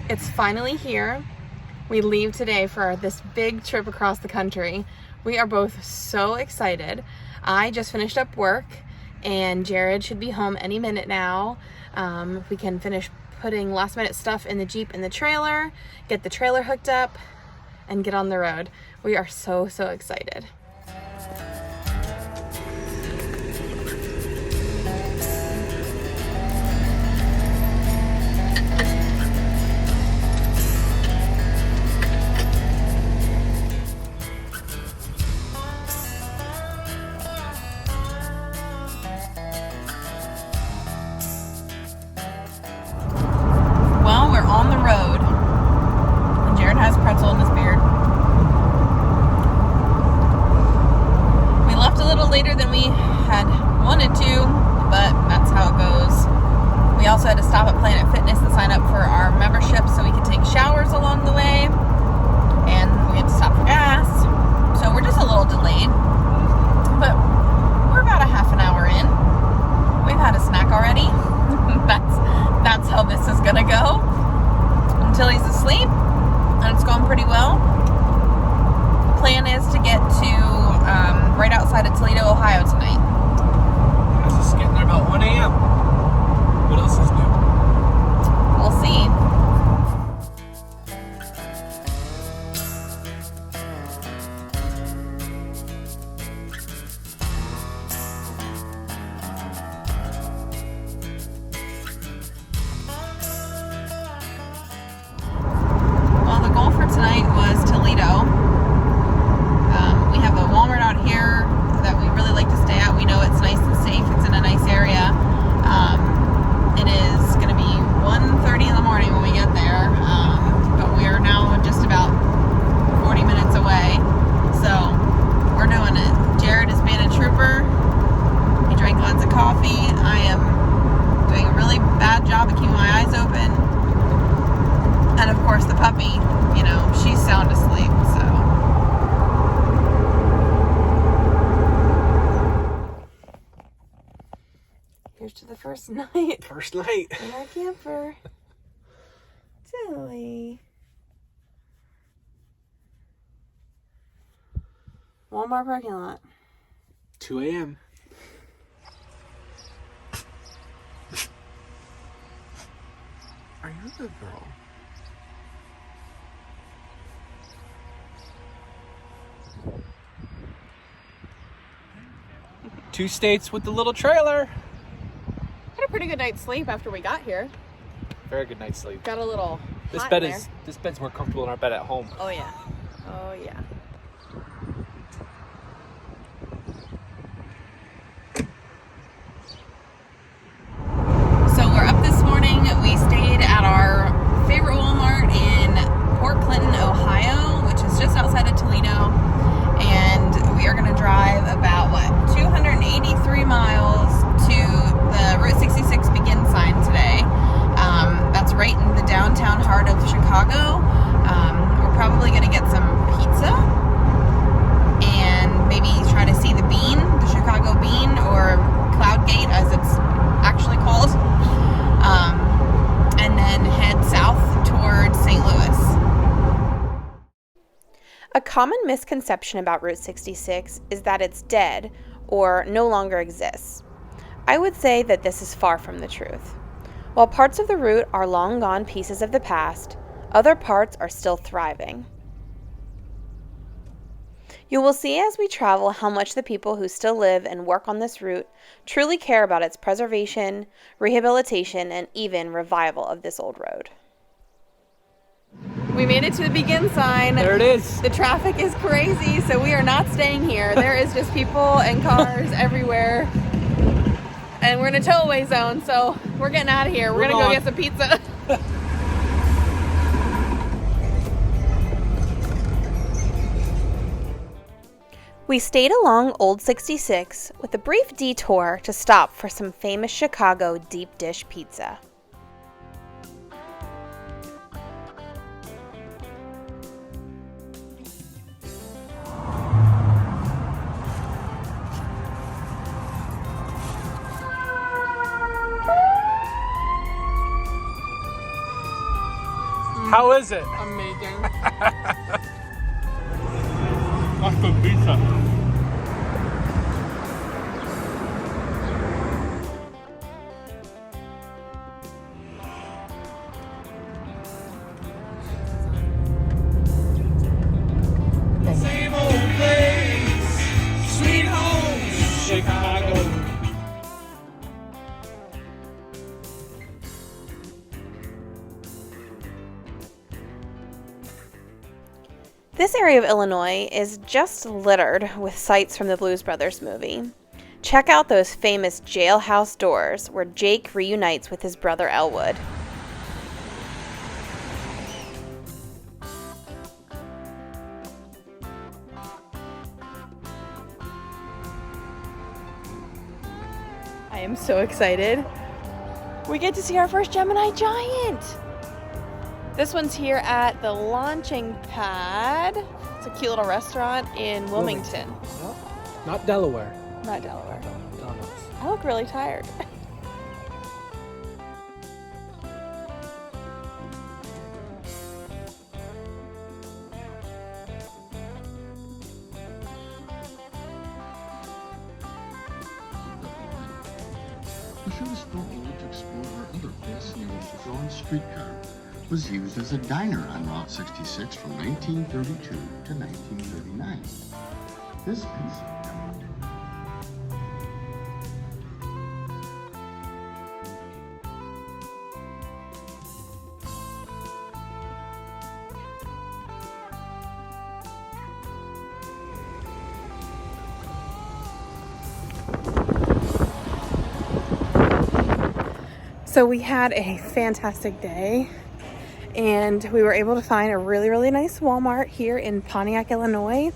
It's finally here. We leave today for this big trip across the country. We are both so excited. I just finished up work and Jared should be home any minute now. We can finish putting last minute stuff in the Jeep and the trailer, get the trailer hooked up, and get on the road. We are so excited. Later than we had wanted to, but that's how it goes. We also had to stop at Planet Fitness to sign up for our membership so we could take showers along the way, and we had to stop for gas, so we're just a little delayed, but we're about a half an hour in. We've had a snack already. That's how this is gonna go until he's asleep, and it's going pretty well. Plan is to get to right outside of Toledo, Ohio tonight. Guys, just getting there about 1 a.m. What else is new? We'll see. Well, the goal for tonight was Toledo. We have a Walmart out here that we really like to stay at. We know it's nice and safe. It's in a nice area. It is going to be 1:30 in the morning when we get there, but we are now just about 40 minutes away. So we're doing it. Jared is being a trooper. He drank lots of coffee. I am doing a really bad job of keeping my eyes open. And of course the puppy, she's sound asleep, so. Here's to the first night. First night. In our camper. Silly. Walmart parking lot. 2 a.m. Are you a good girl? Two states with the little trailer. Had a pretty good night's sleep after we got here. Very good night's sleep. Got a little This hot bed in is there. this bed's more comfortable than our bed at home. Oh yeah. Oh yeah. So we're up this morning. We stayed at our favorite Walmart in Port Clinton, Ohio, which is just outside of Toledo. And we are going to drive about, 283 miles to the Route 66 begin sign today. That's right in the downtown heart of Chicago. We're probably going to get some pizza and maybe try to see the bean, the Chicago bean, or Cloud Gate as it's actually called. And then head south towards St. Louis. A common misconception about Route 66 is that it's dead or no longer exists. I would say that this is far from the truth. While parts of the route are long gone pieces of the past, other parts are still thriving. You will see as we travel how much the people who still live and work on this route truly care about its preservation, rehabilitation, and even revival of this old road. We made it to the begin sign. There it is. The traffic is crazy, so we are not staying here. There is just people and cars everywhere. And we're in a tow-away zone, so we're getting out of here. We're going to go get some pizza. We stayed along Old 66 with a brief detour to stop for some famous Chicago deep dish pizza. How is it? Amazing. That's good pizza. Same old place, sweet home, Chicago. This area of Illinois is just littered with sights from the Blues Brothers movie. Check out those famous jailhouse doors where Jake reunites with his brother Elwood. I am so excited. We get to see our first Gemini Giant. This one's here at the Launching Pad. It's a cute little restaurant in Wilmington. Well, not Delaware. Not Delaware. Donald's. I look really tired. The show's goal to explore other fascinating drawn streetcar was used as a diner on Route 66 from 1932 to 1939. This piece of So we had a fantastic day and we were able to find a really, really nice Walmart here in Pontiac, Illinois.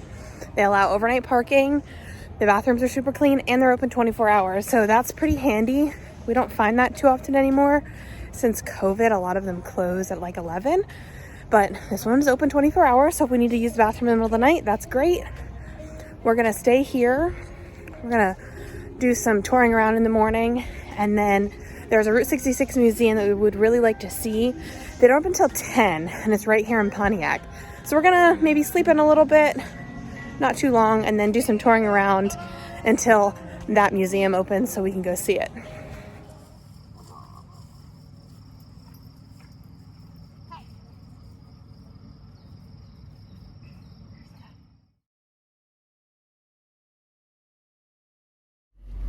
They allow overnight parking. The bathrooms are super clean and they're open 24 hours. So that's pretty handy. We don't find that too often anymore. Since COVID, a lot of them close at like 11. But this one's open 24 hours. So if we need to use the bathroom in the middle of the night, that's great. We're gonna stay here. We're gonna do some touring around in the morning. And then there's a Route 66 museum that we would really like to see. They don't open until 10 and it's right here in Pontiac. So we're gonna maybe sleep in a little bit, not too long, and then do some touring around until that museum opens so we can go see it.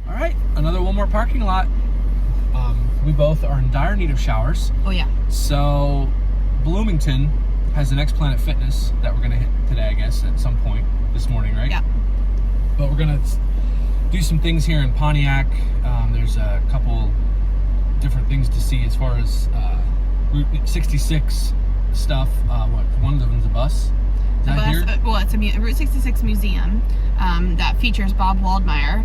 All right, another Walmart parking lot. We both are in dire need of showers. Oh yeah. So Bloomington has the Next Planet Fitness that we're gonna hit today, I guess, at some point this morning, right? Yeah. But we're gonna do some things here in Pontiac. There's a couple different things to see as far as Route 66 stuff. One of them's a bus. Is that here? Well, it's a Route 66 museum that features Bob Waldmeyer.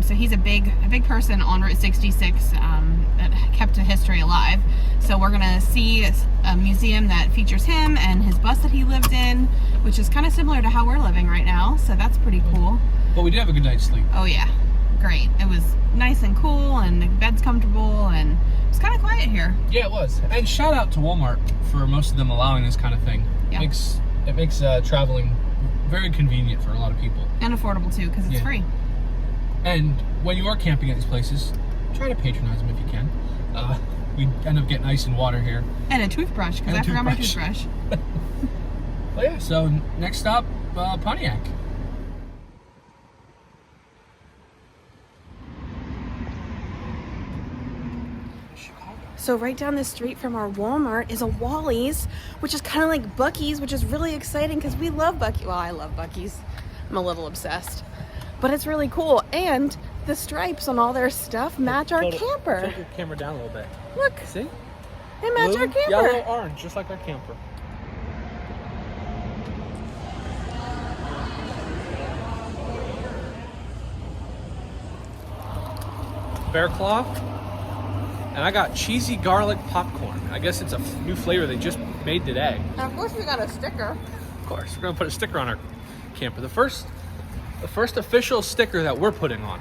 So he's a big person on Route 66 that kept a history alive. So we're gonna see a museum that features him and his bus that he lived in, which is kind of similar to how we're living right now. So that's pretty cool. But we did have a good night's sleep. Oh yeah, great. It was nice and cool and the bed's comfortable and it's kind of quiet here. Yeah, it was. And shout out to Walmart for most of them allowing this kind of thing. Yeah. It makes traveling very convenient for a lot of people. And affordable too, because it's free. And when you are camping at these places, try to patronize them if you can. We end up getting ice and water here. And a toothbrush, because I forgot my toothbrush. Well, yeah, so next stop, Pontiac. So right down the street from our Walmart is a Wally's, which is kind of like Buc-ee's, which is really exciting because we love Buc-ee's. Well, I love Buc-ee's. I'm a little obsessed. But it's really cool. And the stripes on all their stuff match our camper. Tilt your camera down a little bit. Look, See? they match our Blue, camper. yellow, orange, just like our camper. Bear claw. And I got cheesy garlic popcorn. I guess it's a new flavor they just made today. And of course we got a sticker. Of course, we're gonna put a sticker on our camper. The first official sticker that we're putting on.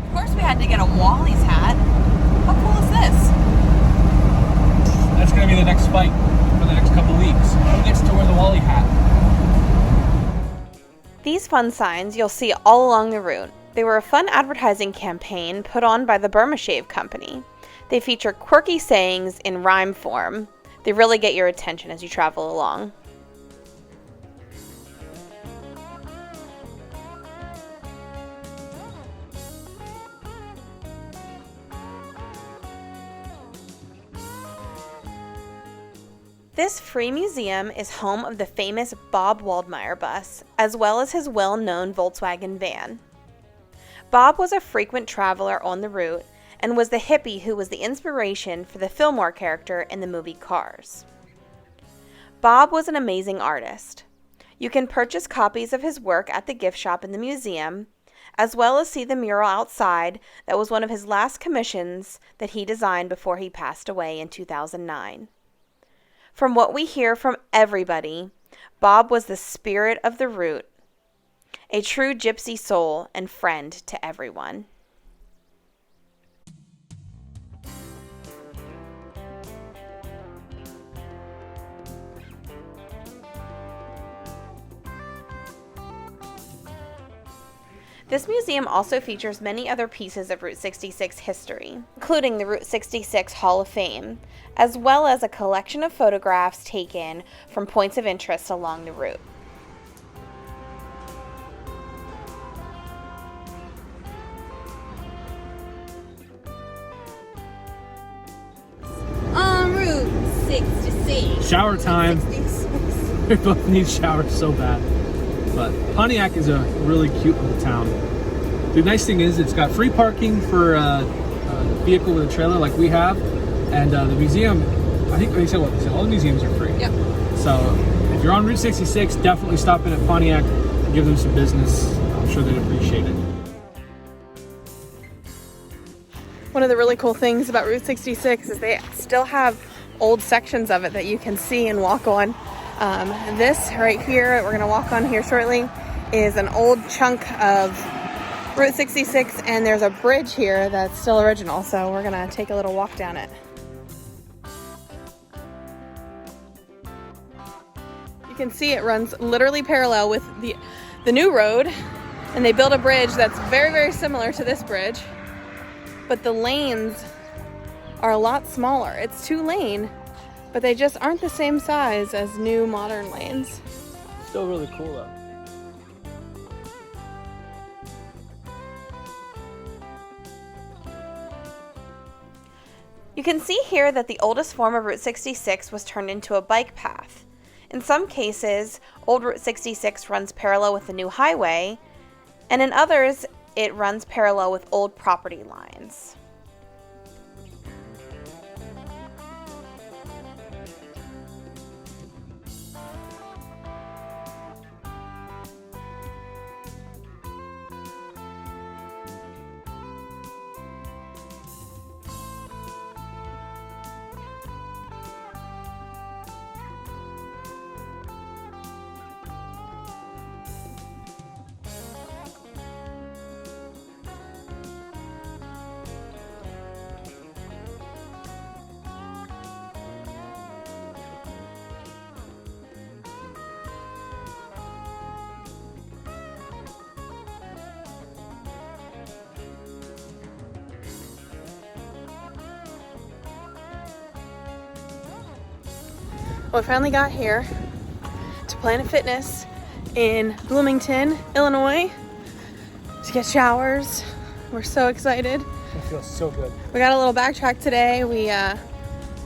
Of course we had to get a Wally's hat. How cool is this? that's going to be the next spike for the next couple weeks. Who gets to wear the Wally hat? These fun signs you'll see all along the route. They were a fun advertising campaign put on by the Burma Shave Company. They feature quirky sayings in rhyme form. They really get your attention as you travel along. This free museum is home of the famous Bob Waldmeyer bus, as well as his well-known Volkswagen van. Bob was a frequent traveler on the route and was the hippie who was the inspiration for the Fillmore character in the movie Cars. Bob was an amazing artist. You can purchase copies of his work at the gift shop in the museum, as well as see the mural outside that was one of his last commissions that he designed before he passed away in 2009. From what we hear from everybody, Bob was the spirit of the route, a true gypsy soul and friend to everyone. This museum also features many other pieces of Route 66 history, including the Route 66 Hall of Fame, as well as a collection of photographs taken from points of interest along the route. En route 66. Shower time. 66. We both need showers so bad. But Pontiac is a really cute little town. The nice thing is it's got free parking for a vehicle with a trailer like we have. And the museum, I think they said all the museums are free. Yep. So if you're on Route 66, definitely stop in at Pontiac and give them some business. I'm sure they'd appreciate it. One of the really cool things about Route 66 is they still have old sections of it that you can see and walk on. This right here, we're going to walk on here shortly, is an old chunk of Route 66, and there's a bridge here that's still original, so we're going to take a little walk down it. You can see it runs literally parallel with the new road, and they built a bridge that's very, very similar to this bridge, but the lanes are a lot smaller. It's 2-lane, but they just aren't the same size as new modern lanes. Still really cool though. You can see here that the oldest form of Route 66 was turned into a bike path. In some cases, old Route 66 runs parallel with the new highway, and in others, it runs parallel with old property lines. Well, I finally got here to Planet Fitness in Bloomington, Illinois to get showers. We're so excited. It feels so good. We got a little backtrack today. We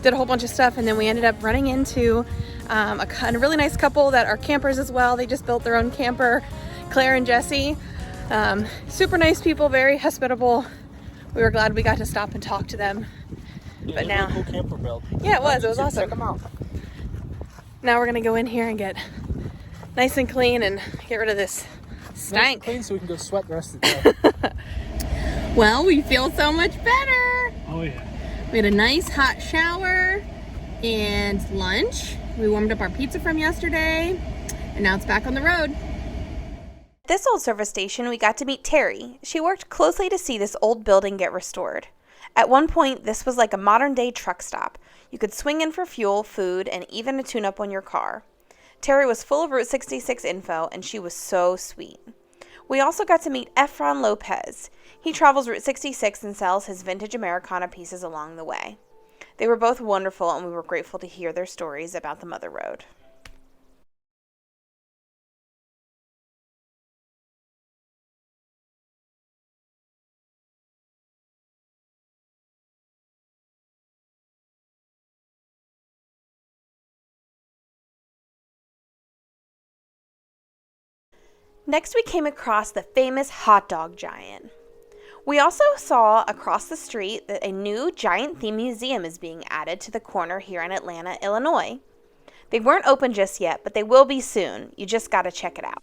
did a whole bunch of stuff, and then we ended up running into a really nice couple that are campers as well. They just built their own camper, Claire and Jesse. Super nice people, very hospitable. We were glad we got to stop and talk to them. Yeah, but now, really cool camper build. Yeah, it was awesome. Check them out. Now we're gonna go in here and get nice and clean and get rid of this stank. Nice and clean so we can go sweat the rest of the day. Well, we feel so much better. Oh yeah. We had a nice hot shower and lunch. We warmed up our pizza from yesterday, and now it's back on the road. At this old service station, we got to meet Terry. She worked closely to see this old building get restored. At one point, this was like a modern-day truck stop. You could swing in for fuel, food, and even a tune-up on your car. Terry was full of Route 66 info, and she was so sweet. We also got to meet Efron Lopez. He travels Route 66 and sells his vintage Americana pieces along the way. They were both wonderful, and we were grateful to hear their stories about the Mother Road. Next, we came across the famous hot dog giant. We also saw across the street that a new giant theme museum is being added to the corner here in Atlanta, Illinois. They weren't open just yet, but they will be soon. You just gotta check it out.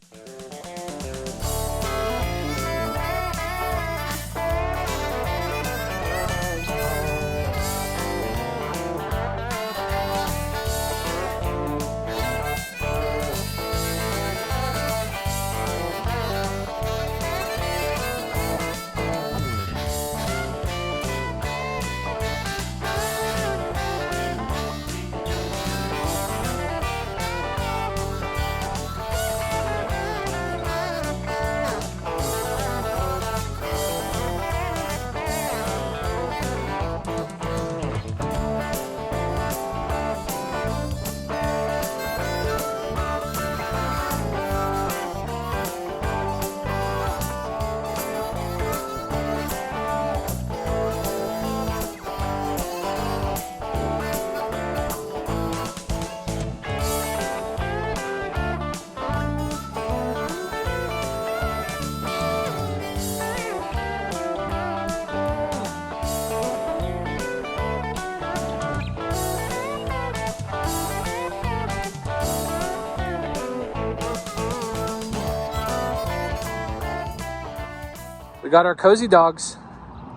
We got our cozy dogs,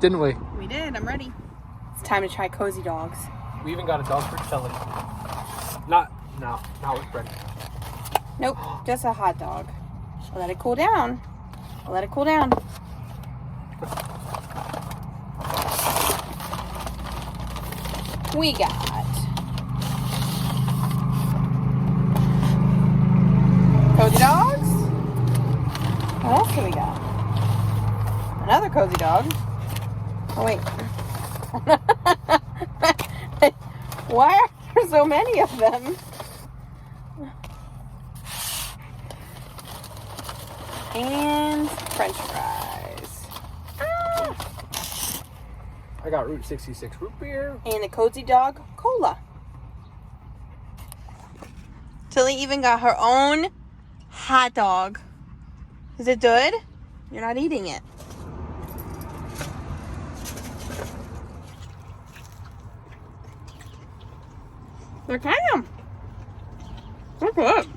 didn't we? We did. I'm ready. It's time to try cozy dogs. We even got a dog for Kelly. Not with Brenda. Nope, just a hot dog. I'll let it cool down. I'll let it cool down. We got cozy dogs. What else do we got? Another cozy dog. Oh wait. Why are there so many of them? And French fries. I got Route 66 root beer. And a cozy dog cola. Tilly even got her own hot dog. Is it good? You're not eating it. They're kind of, they're good.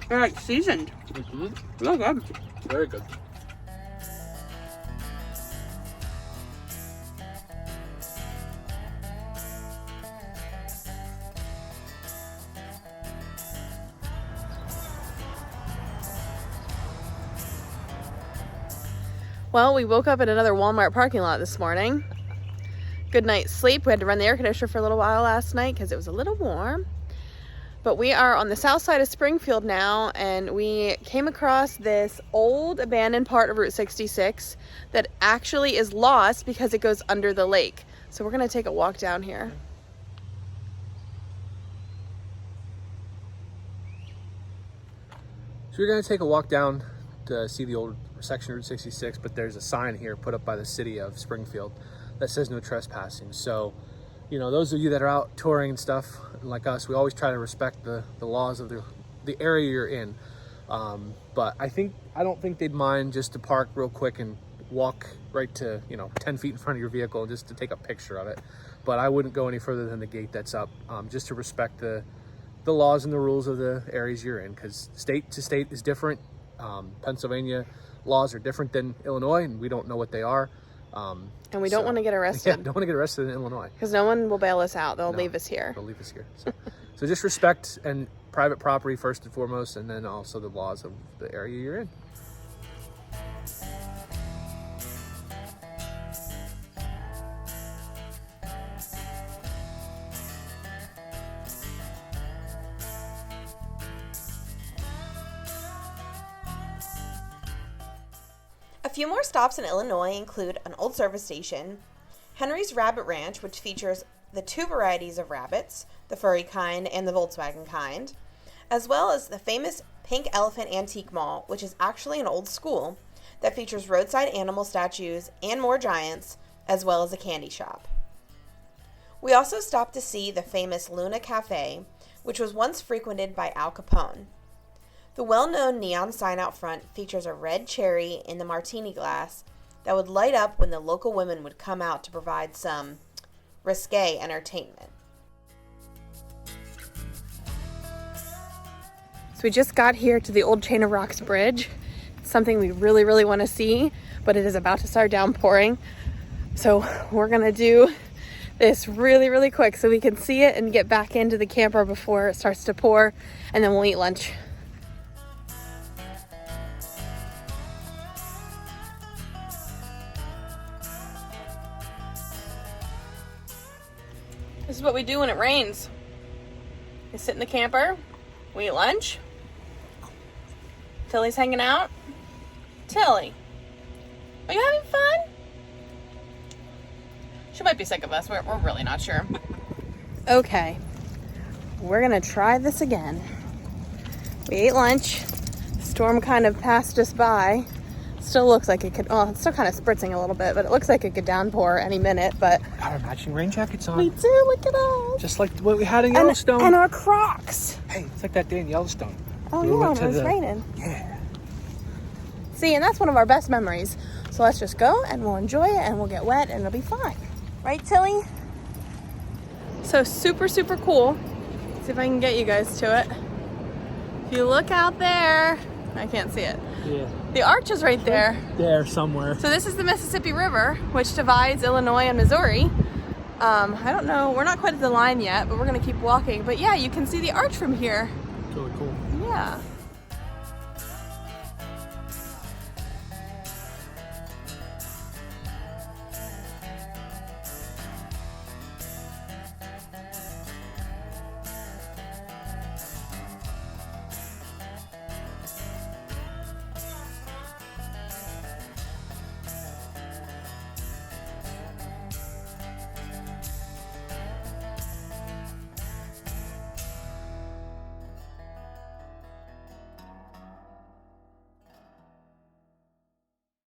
They're like seasoned. Mm-hmm. They're good. Very good. Well, we woke up at another Walmart parking lot this morning. Good night's sleep. We had to run the air conditioner for a little while last night because it was a little warm. But we are on the south side of Springfield now, and we came across this old abandoned part of Route 66 that actually is lost because it goes under the lake. So we're going to take a walk down here. So we're going to take a walk down to see the old section of Route 66, but there's a sign here put up by the city of Springfield that says no trespassing. So, you know, those of you that are out touring and stuff like us, we always try to respect the laws of the area you're in. But I don't think they'd mind just to park real quick and walk right to, 10 feet in front of your vehicle just to take a picture of it. But I wouldn't go any further than the gate that's up, just to respect the laws and the rules of the areas you're in, because state to state is different. Pennsylvania laws are different than Illinois, and we don't know what they are. And we don't want to get arrested. Yeah, don't want to get arrested in Illinois. Because no one will bail us out. They'll leave us here. They'll leave us here. So just respect and private property first and foremost, and then also the laws of the area you're in. few more stops in Illinois include an old service station, Henry's Rabbit Ranch, which features the 2 varieties of rabbits, the furry kind and the Volkswagen kind, as well as the famous Pink Elephant Antique Mall, which is actually an old school that features roadside animal statues and more giants, as well as a candy shop. We also stopped to see the famous Luna Cafe, which was once frequented by Al Capone. The well-known neon sign out front features a red cherry in the martini glass that would light up when the local women would come out to provide some risque entertainment. So we just got here to the Old Chain of Rocks Bridge. It's something we really, really want to see, but it is about to start downpouring. So we're gonna do this really, really quick so we can see it and get back into the camper before it starts to pour, and then we'll eat lunch. This is what we do when it rains. We sit in the camper, we eat lunch. Tilly's hanging out. Tilly, are you having fun? She might be sick of us. We're really not sure. Okay, we're gonna try this again. We ate lunch. The storm kind of passed us by. Still looks like it could, oh, it's still kind of spritzing a little bit, but it looks like it could downpour any minute, but. Got our matching rain jackets on. We do, look at us. Just like what we had in Yellowstone. And our Crocs. Hey, it's like that day in Yellowstone. Oh We yeah, went when it to was raining. Yeah. See, and that's one of our best memories. So let's just go and we'll enjoy it and we'll get wet and it'll be fine. Right, Tilly? So super, super cool. Let's see if I can get you guys to it. If you look out there, I can't see it. Yeah. The arch is right there. There somewhere. So this is the Mississippi River, which divides Illinois and Missouri. I don't know, we're not quite at the line yet, but we're gonna keep walking. But yeah, you can see the arch from here. It's really cool. Yeah.